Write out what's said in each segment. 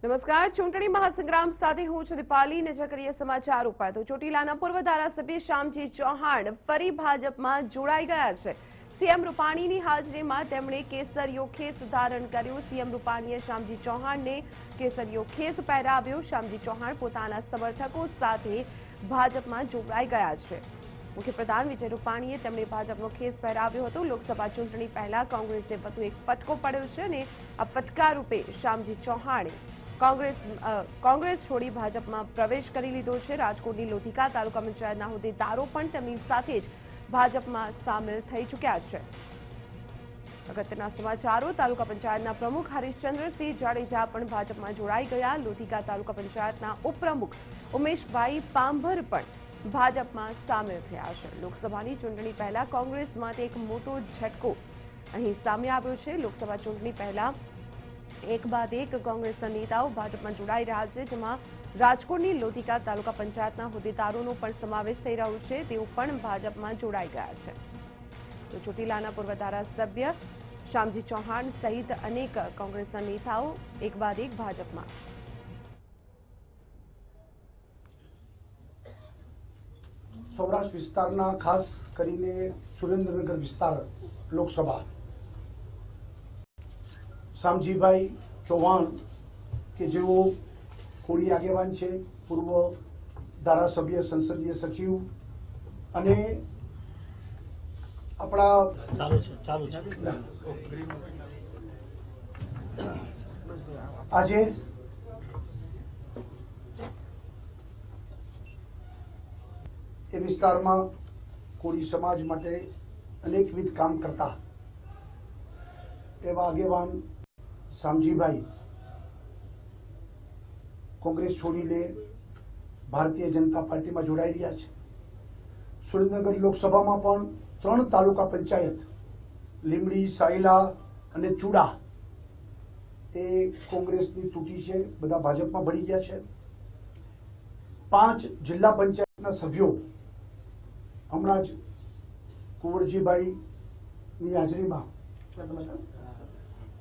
નમસ્કાર. ચૂંટણી મહાસંગ્રામ સાથે હું છું દીપાલી. નજર કરીએ સમાચાર ઉપર તો ચોટીલાના પૂર્વ ધારાસભ્ય શ્યામજી ચૌહાણ ફરી ભાજપમાં જોડાઈ ગયા છે. સીએમ રૂપાણીની હાજરીમાં તેમણે કેસરીયો ખેસ ધારણ કર્યું. સીએમ રૂપાણીએ શ્યામજી ચૌહાણને કેસરીયો ખેસ પહેરાવ્યો. શ્યામજી ચૌહાણ પોતાના સમર્થકો સાથે ભાજપમાં જોડાઈ ગયા છે. મુખ્યપ્રધાન વિજય રૂપાણીએ તેમને ભાજપનો ખેસ પહેરાવ્યો હતો. લોકસભા ચૂંટણી પહેલા કોંગ્રેસે વધુ એક ફટકો પડ્યો છે અને આ ફટકા રૂપે શ્યામજી ચૌહાણે કોંગ્રેસ છોડી ભાજપમાં પ્રવેશ કરી લીધો છે. રાજકોટની લોધિકા તાલુકા પંચાયતના હોદ્દેદારો પણ તેમની સાથે જ ભાજપમાં સામેલ થઈ ચૂક્યા છે. અગત્યના સમાચારો. તાલુકા પંચાયતના પ્રમુખ હરીશચંદ્રસિંહ જાડેજા પણ ભાજપમાં જોડાઈ ગયા. લોધિકા તાલુકા પંચાયતના ઉપપ્રમુખ ઉમેશભાઈ પાંભર પણ ભાજપમાં સામેલ થયા છે. લોકસભાની ચૂંટણી પહેલા કોંગ્રેસ માટે એક મોટો ઝટકો અહીં સામે આવ્યો છે. લોકસભા ચૂંટણી પહેલા એક બાદ એક કોંગ્રેસના નેતાઓ ભાજપમાં જોડાઈ રહ્યા છે, જેમાં રાજકોટની લોધિકા તાલુકા પંચાયતના હોદ્દેદારોનો પણ સમાવેશ થઈ રહ્યો છે. તેઓ પણ ભાજપમાં જોડાઈ ગયા છે. તો ચોટીલાના પૂર્વ ધારાસભ્ય શ્યામજી ચૌહાણ સહિત અનેક કોંગ્રેસના નેતાઓ એક બાદ એક ભાજપમાં. સૌરાષ્ટ્ર વિસ્તારના ખાસ કરીને સુરેન્દ્રનગર વિસ્તાર લોકસભા શ્યામજીભાઈ ચૌહાણ કે જેઓ કોળી આગેવાન છે, પૂર્વ ધારાસભ્ય, સંસદીય સચિવ અને આપણા આજે એ વિસ્તારમાં કોળી સમાજ માટે અનેકવિધ કામ કરતા એવા આગેવાન શ્યામજીભાઈ કોંગ્રેસ છોડીને ભારતીય જનતા પાર્ટીમાં જોડાઈ રહ્યા છે. સુરેન્દ્રનગર લોકસભામાં પણ 3 તાલુકા પંચાયત લીમડી, સાયલા અને ચુડા એ કોંગ્રેસની તૂટી છે, બધા ભાજપમાં ભળી ગયા છે. 5 જિલ્લા પંચાયતના સભ્યો હમણાં જ કુંવરજીભાઈની હાજરીમાં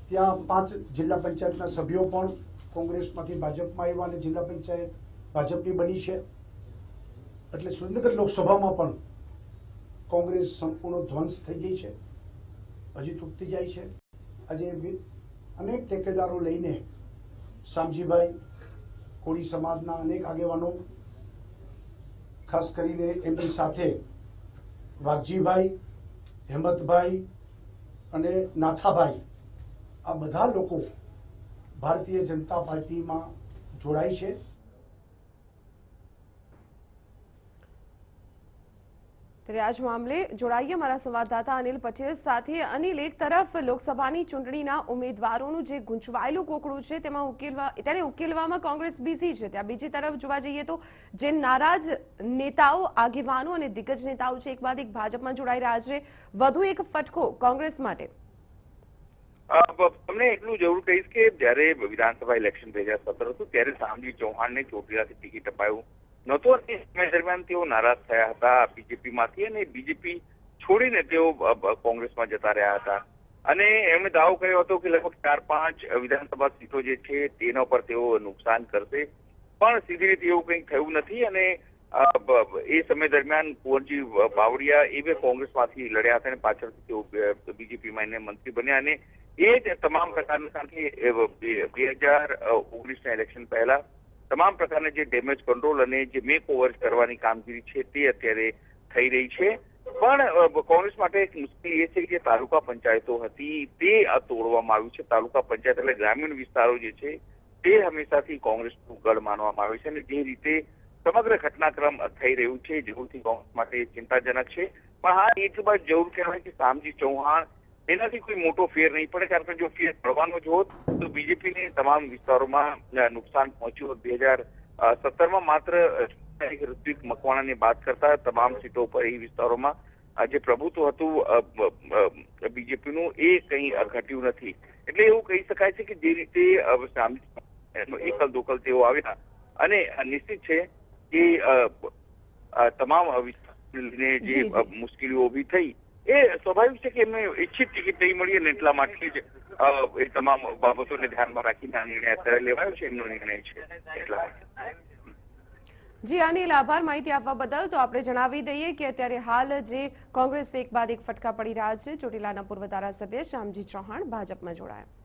ત્યાં 5 જિલ્લા પંચાયતના સભ્યો પણ કોંગ્રેસમાંથી ભાજપમાં આવ્યા અને જિલ્લા પંચાયત ભાજપની બની છે. એટલે સુરેન્દ્રનગર લોકસભામાં પણ કોંગ્રેસ સંપૂર્ણ ધ્વંસ થઈ ગઈ છે, હજી તૂટતી જાય છે. આજે અનેક ટેકેદારો લઈને શ્યામજીભાઈ, કોળી સમાજના અનેક આગેવાનો, ખાસ કરીને એમની સાથે વાઘજીભાઈ, હેમંતભાઈ અને નાથાભાઈ, આ બધા લોકો ભારતીય જનતા પાર્ટીમાં જોડાય છે. ત્યારે આજ મામલે જોડાઈએ અમારા સંવાદદાતા અનિલ પટેલ સાથે. અનિલ, એક તરફ લોકસભાની ચૂંટણીના ઉમેદવારોનું જે ગૂંચવાયેલું કોકડું છે તેને ઉકેલવામાં કોંગ્રેસ બિઝી છે, ત્યાં બીજી તરફ જોવા જઈએ તો જે નારાજ નેતાઓ, આગેવાનો અને દિગ્ગજ નેતાઓ છે એક બાદ એક ભાજપમાં જોડાઈ રહ્યા છે. વધુ એક ફટકો કોંગ્રેસ માટે. તમને એટલું જરૂર કહીશ કે જયારે વિધાનસભા ઇલેક્શન 2017 હતું ત્યારે શ્યામજી ચૌહાણને ચોટીલાથી ટિકિટ અપાયું નહોતું અને એ સમય દરમિયાન તેઓ નારાજ થયા હતા બીજેપીમાંથી અને બીજેપી છોડીને તેઓ કોંગ્રેસમાં જતા રહ્યા હતા અને એમણે દાવો કર્યો હતો કે લગભગ 4-5 વિધાનસભા સીટો જે છે તેના પર તેઓ નુકસાન કરશે, પણ સીધી રીતે એવું કંઈ થયું નથી. અને એ સમય દરમિયાન કુંવરજી બાવળિયા એ બે કોંગ્રેસમાંથી લડ્યા હતા અને પાછળથી તેઓ બીજેપીમાં એને મંત્રી બન્યા અને એ જ તમામ પ્રકારના સાથે 2019ના ઇલેક્શન પહેલા તમામ પ્રકારના જે ડેમેજ કંટ્રોલ અને જે મેક ઓવર કરવાની કામગીરી છે તે અત્યારે થઈ રહી છે. પણ કોંગ્રેસ માટે એક મુશ્કેલી એ છે કે જે તાલુકા પંચાયતો હતી તે તોડવામાં આવ્યું છે. તાલુકા પંચાયત એટલે ગ્રામીણ વિસ્તારો જે છે તે હંમેશાથી કોંગ્રેસનું ગઢ માનવામાં આવે છે અને જે રીતે સમગ્ર ઘટનાક્રમ થઈ રહ્યું છે જરૂરથી કોંગ્રેસ માટે ચિંતાજનક છે. પણ હા, એક બાદ જરૂર કહેવાય કે શ્યામજી ચૌહાણ એનાથી કોઈ મોટો ફેર નહીં પડે, કારણ કે જો ફેર પડવાનો જ હોત તો બીજેપીને તમામ વિસ્તારોમાં નુકસાન પહોંચ્યું હોત. 2017માં માત્ર ઋત્વિક મકવાણાને બાદ કરતા તમામ સીટો પર એ વિસ્તારોમાં જે પ્રભુત્વ હતું બીજેપીનું એ કંઈ ઘટ્યું નથી. એટલે એવું કહી શકાય છે કે જે રીતે એકલ દોકલ તેઓ આવ્યા અને નિશ્ચિત છે કે તમામ વિસ્તારને જે મુશ્કેલીઓ ઊભી થઈ એ સ્વાભાવિક છે કે એમને ઈચ્છિત ટિકિટ નહીં મળી અને એટલા માટે જ એ તમામ બાબતોને ધ્યાનમાં રાખીને આ નિર્ણય અત્યારે લેવાયો છે, એમનો નિર્ણય છે એટલા માટે. જી અનિલ, આભાર માહિતી આપવા બદલ. તો આપણે જણાવી દઈએ કે અત્યારે હાલ જે કોંગ્રેસ એક બાદ એક ફટકા પડી રહ્યા છે. ચોટીલાના પૂર્વ ધારાસભ્ય શ્યામજી ચૌહાણ ભાજપમાં જોડાયા.